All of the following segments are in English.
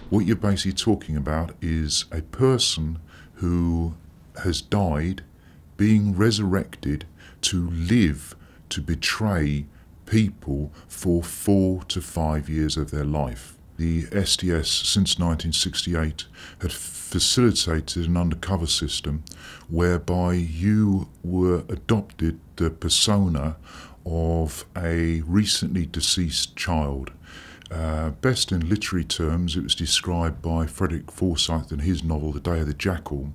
What you're basically talking about is a person who has died being resurrected to live, to betray people for 4 to 5 years of their life. The SDS since 1968 had facilitated an undercover system whereby you were adopted the persona of a recently deceased child. Best in literary terms, it was described by Frederick Forsyth in his novel The Day of the Jackal,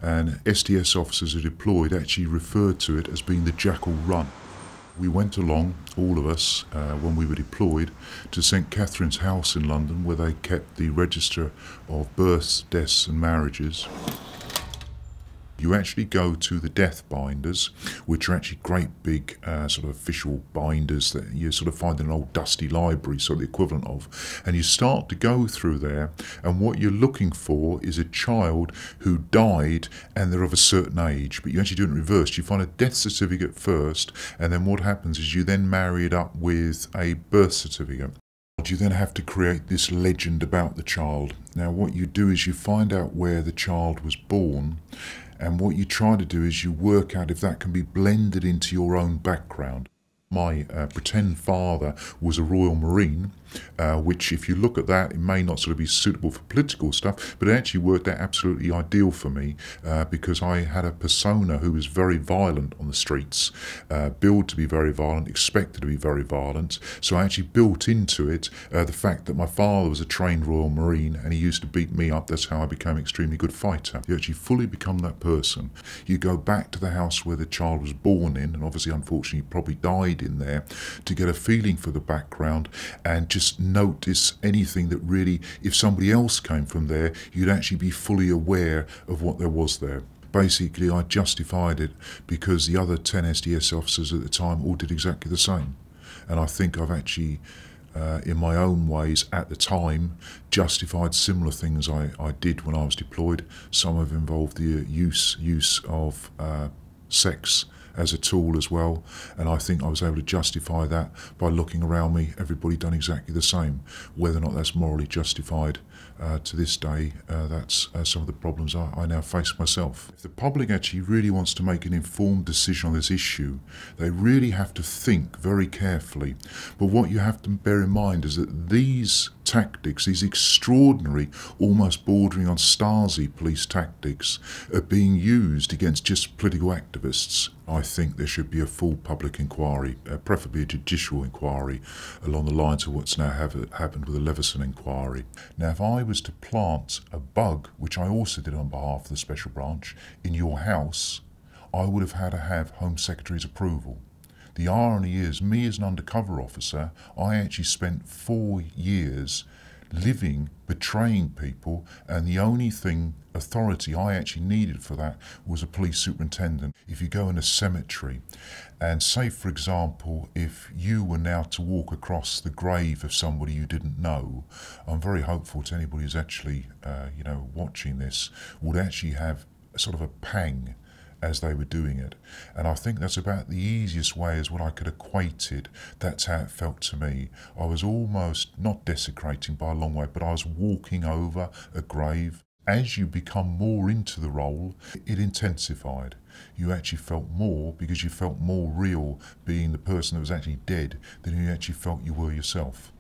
and SDS officers who deployed actually referred to it as being the Jackal Run. We went along, all of us, when we were deployed, to St Catherine's House in London, where they kept the register of births, deaths and marriages. You actually go to the death binders, which are actually great big sort of official binders that you sort of find in an old dusty library, so the equivalent of, and you start to go through there, and what you're looking for is a child who died and they're of a certain age, but you actually do it in reverse. You find a death certificate first, and then what happens is you then marry it up with a birth certificate. You then have to create this legend about the child. Now what you do is you find out where the child was born, and what you try to do is you work out if that can be blended into your own background. My pretend father was a Royal Marine, which if you look at that, it may not sort of be suitable for political stuff, but it actually worked out absolutely ideal for me because I had a persona who was very violent on the streets, billed to be very violent, expected to be very violent. So I actually built into it the fact that my father was a trained Royal Marine and he used to beat me up. That's how I became an extremely good fighter. You actually fully become that person. You go back to the house where the child was born in, and obviously unfortunately probably died in there, to get a feeling for the background and just notice anything that really, if somebody else came from there, you'd actually be fully aware of what there was there. Basically, I justified it because the other 10 SDS officers at the time all did exactly the same. And I think I've actually, in my own ways at the time, justified similar things I did when I was deployed. Some have involved the use of sex as a tool as well, and I think I was able to justify that by looking around me. Everybody done exactly the same. Whether or not that's morally justified to this day, that's some of the problems I now face myself. If the public actually really wants to make an informed decision on this issue, they really have to think very carefully. But what you have to bear in mind is that these tactics, these extraordinary, almost bordering on Stasi police tactics, are being used against just political activists. I think there should be a full public inquiry, preferably a judicial inquiry, along the lines of what's now happened with the Leveson inquiry. Now, if I was to plant a bug, which I also did on behalf of the Special Branch, in your house, I would have had to have Home Secretary's approval. The irony is, me as an undercover officer, I actually spent 4 years living, betraying people, and the only authority I actually needed for that was a police superintendent. If you go in a cemetery, and say for example, if you were now to walk across the grave of somebody you didn't know, I'm very hopeful to anybody who's actually watching this would actually have a sort of a pang as they were doing it. And I think that's about the easiest way as what I could equate it. That's how it felt to me. I was almost not desecrating by a long way, but I was walking over a grave. As you become more into the role, it intensified. You actually felt more because you felt more real being the person that was actually dead than you actually felt you were yourself.